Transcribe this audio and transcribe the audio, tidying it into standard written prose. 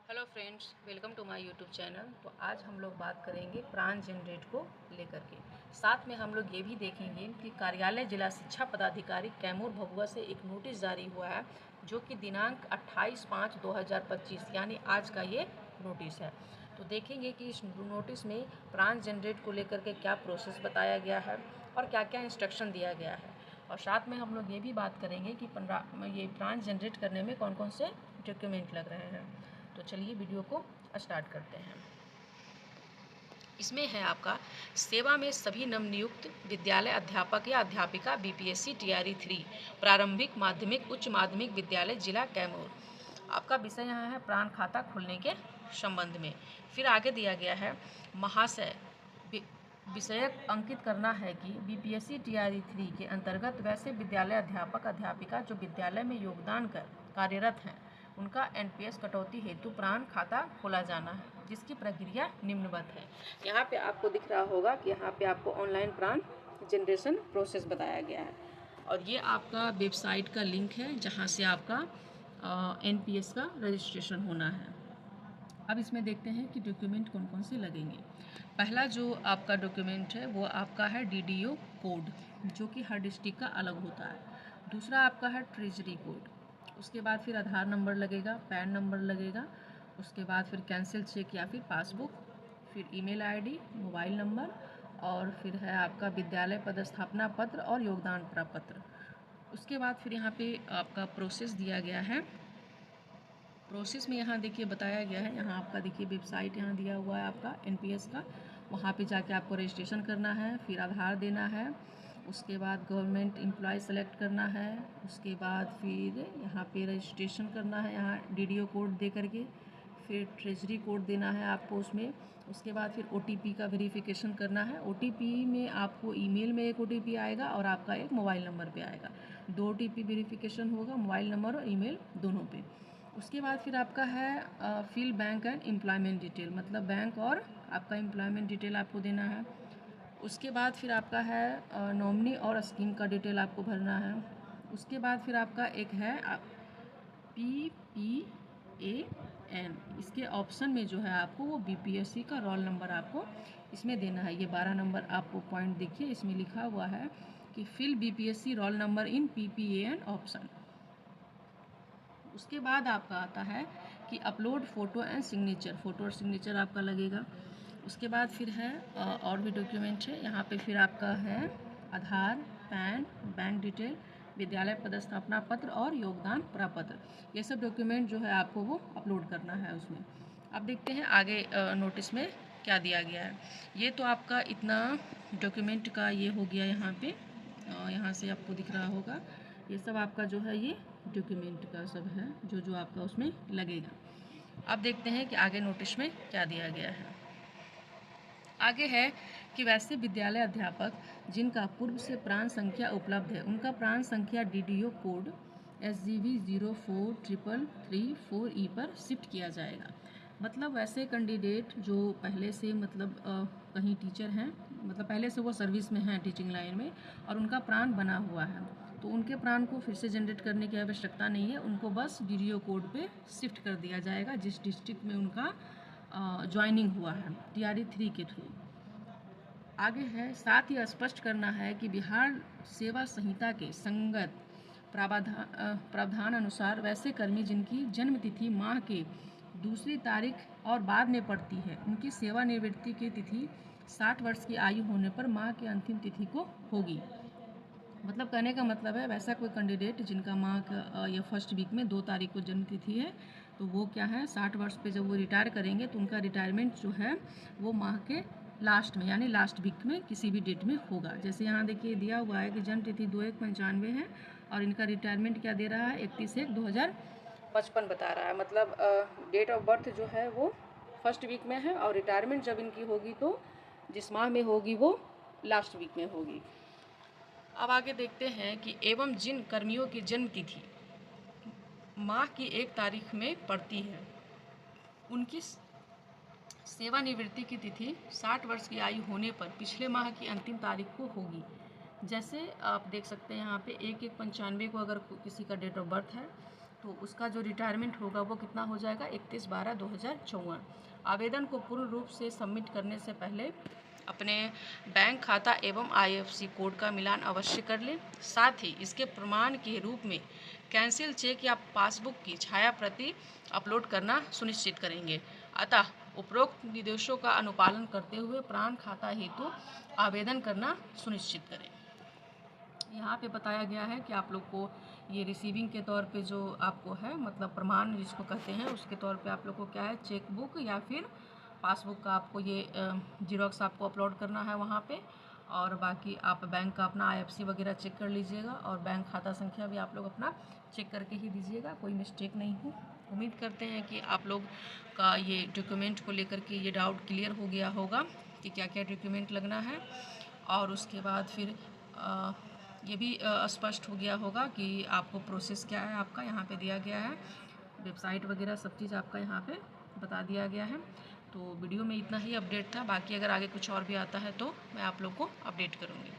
Hello friends, welcome to my YouTube channel. तो आज हम लोग बात करेंगे प्राण जनरेट को लेकर के। साथ में हम लोग ये भी देखेंगे कि कार्यालय जिला शिक्षा पदाधिकारी कैमूर भभुआ से एक नोटिस जारी हुआ है, जो कि दिनांक 28/5/2025 यानी आज का ये नोटिस है। तो देखेंगे कि इस नोटिस में प्राण जनरेट को लेकर के क्या प्रोसेस बताया गया है और क्या क्या इंस्ट्रक्शन दिया गया है। और साथ में हम लोग ये भी बात करेंगे कि ये प्राण जनरेट करने में कौन कौन से डॉक्यूमेंट लग रहे हैं। तो चलिए वीडियो को स्टार्ट करते हैं। इसमें है आपका सेवा में सभी नवनियुक्त विद्यालय अध्यापक या अध्यापिका बीपीएससी टीआरई 3 प्रारंभिक माध्यमिक उच्च माध्यमिक विद्यालय जिला कैमूर। आपका विषय यहाँ है प्राण खाता खोलने के संबंध में। फिर आगे दिया गया है महाशय विषयक अंकित करना है कि बीपीएससी टीआरई 3 के अंतर्गत वैसे विद्यालय अध्यापक अध्यापिका जो विद्यालय में योगदान कर कार्यरत हैं, उनका एनपीएस कटौती हेतु प्राण खाता खोला जाना है, जिसकी प्रक्रिया निम्नवत है। यहाँ पे आपको दिख रहा होगा कि यहाँ पे आपको ऑनलाइन प्राण जनरेशन प्रोसेस बताया गया है और ये आपका वेबसाइट का लिंक है जहाँ से आपका एनपीएस का रजिस्ट्रेशन होना है। अब इसमें देखते हैं कि डॉक्यूमेंट कौन कौन से लगेंगे। पहला जो आपका डॉक्यूमेंट है वो आपका है डीडीओ कोड, जो कि हर डिस्ट्रिक्ट का अलग होता है। दूसरा आपका है ट्रेजरी कोड। उसके बाद फिर आधार नंबर लगेगा, पैन नंबर लगेगा। उसके बाद फिर कैंसिल चेक या फिर पासबुक, फिर ईमेल आईडी, मोबाइल नंबर और फिर है आपका विद्यालय पदस्थापना पत्र और योगदान प्रपत्र। उसके बाद फिर यहाँ पे आपका प्रोसेस दिया गया है। प्रोसेस में यहाँ देखिए बताया गया है, यहाँ आपका देखिए वेबसाइट यहाँ दिया हुआ है आपका एनपीएस का। वहाँ पे जाके आपको रजिस्ट्रेशन करना है, फिर आधार देना है। उसके बाद गवर्नमेंट एम्प्लॉय सेलेक्ट करना है। उसके बाद फिर यहाँ पे रजिस्ट्रेशन करना है, यहाँ डीडीओ कोड दे करके। फिर ट्रेजरी कोड देना है आपको उसमें। उसके बाद फिर ओटीपी का वेरिफिकेशन करना है। ओटीपी में आपको ईमेल में एक ओटीपी आएगा और आपका एक मोबाइल नंबर पे आएगा। 2 ओटीपी वेरिफिकेशन होगा, मोबाइल नंबर और ईमेल दोनों पे। उसके बाद फिर आपका है fill bank and employment detail, मतलब बैंक और आपका एम्प्लॉयमेंट डिटेल आपको देना है। उसके बाद फिर आपका है नॉमिनी और स्कीम का डिटेल आपको भरना है। उसके बाद फिर आपका एक है PPAN, इसके ऑप्शन में जो है आपको वो बीपीएससी का रोल नंबर आपको इसमें देना है। ये 12 नंबर आपको पॉइंट देखिए, इसमें लिखा हुआ है कि fill BPSC roll number in PPAN option. उसके बाद आपका आता है कि upload photo and signature, photo और सिग्नेचर आपका लगेगा। उसके बाद फिर है और भी डॉक्यूमेंट है यहाँ पे। फिर आपका है आधार, पैन, बैंक डिटेल, विद्यालय पदस्थापना पत्र और योगदान प्रपत्र। ये सब डॉक्यूमेंट जो है आपको वो अपलोड करना है उसमें। अब देखते हैं आगे नोटिस में क्या दिया गया है। ये तो आपका इतना डॉक्यूमेंट का ये हो गया। यहाँ पे यहाँ से आपको दिख रहा होगा, ये सब आपका जो है ये डॉक्यूमेंट का सब है जो जो आपका उसमें लगेगा। अब देखते हैं कि आगे नोटिस में क्या दिया गया है। आगे है कि वैसे विद्यालय अध्यापक जिनका पूर्व से प्राण संख्या उपलब्ध है, उनका प्राण संख्या डीडीओ कोड SGV 043334E पर शिफ्ट किया जाएगा। मतलब वैसे कैंडिडेट जो पहले से मतलब कहीं टीचर हैं, मतलब पहले से वो सर्विस में हैं टीचिंग लाइन में, और उनका प्राण बना हुआ है, तो उनके प्राण को फिर से जनरेट करने की आवश्यकता नहीं है। उनको बस डीडीओ कोड पे शिफ्ट कर दिया जाएगा जिस डिस्ट्रिक्ट में उनका ज्वाइनिंग हुआ है टीआरई 3 के थ्रू। आगे है साथ ही स्पष्ट करना है कि बिहार सेवा संहिता के संगत प्रावधान अनुसार वैसे कर्मी जिनकी जन्म तिथि माह के दूसरी तारीख और बाद में पड़ती है, उनकी सेवानिवृत्ति की तिथि 60 वर्ष की आयु होने पर माह की अंतिम तिथि को होगी। मतलब कहने का मतलब है वैसा कोई कैंडिडेट जिनका माह का या फर्स्ट वीक में 2 तारीख को जन्म तिथि है, तो वो क्या है 60 वर्ष पे जब वो रिटायर करेंगे तो उनका रिटायरमेंट जो है वो माह के लास्ट में यानी लास्ट वीक में किसी भी डेट में होगा। जैसे यहाँ देखिए दिया हुआ है कि जन्म तिथि 2/1/95 है और इनका रिटायरमेंट क्या दे रहा है 31/1/2055 बता रहा है। मतलब डेट ऑफ बर्थ जो है वो फर्स्ट वीक में है और रिटायरमेंट जब इनकी होगी तो जिस माह में होगी वो लास्ट वीक में होगी। अब आगे देखते हैं कि एवं जिन कर्मियों की जन्म तिथि माह की 1 तारीख में पड़ती है, उनकी सेवानिवृत्ति की तिथि 60 वर्ष की आयु होने पर पिछले माह की अंतिम तारीख को होगी। जैसे आप देख सकते हैं यहाँ पे 1/1/95 को अगर किसी का डेट ऑफ बर्थ है तो उसका जो रिटायरमेंट होगा वो कितना हो जाएगा 31/12/2054। आवेदन को पूर्ण रूप से सबमिट करने से पहले अपने बैंक खाता एवं IFSC कोड का मिलान अवश्य कर लें। साथ ही इसके प्रमाण के रूप में कैंसिल चेक या पासबुक की छाया प्रति अपलोड करना सुनिश्चित करेंगे। अतः उपरोक्त निर्देशों का अनुपालन करते हुए प्राण खाता हेतु आवेदन करना सुनिश्चित करें। यहाँ पे बताया गया है कि आप लोग को ये रिसीविंग के तौर पे जो आपको है, मतलब प्रमाण जिसको कहते हैं, उसके तौर पे आप लोग को क्या है, चेक बुक या फिर पासबुक का आपको ये जीरोक्स आपको अपलोड करना है वहाँ पे। और बाकी आप बैंक का अपना IFSC वगैरह चेक कर लीजिएगा और बैंक खाता संख्या भी आप लोग अपना चेक करके ही दीजिएगा, कोई मिस्टेक नहीं हो। उम्मीद करते हैं कि आप लोग का ये डॉक्यूमेंट को लेकर के ये डाउट क्लियर हो गया होगा कि क्या क्या डॉक्यूमेंट लगना है। और उसके बाद फिर ये भी स्पष्ट हो गया होगा कि आपको प्रोसेस क्या है, आपका यहाँ पे दिया गया है, वेबसाइट वगैरह सब चीज़ आपका यहाँ पे बता दिया गया है। तो वीडियो में इतना ही अपडेट था, बाकी अगर आगे कुछ और भी आता है तो मैं आप लोग को अपडेट करूँगी।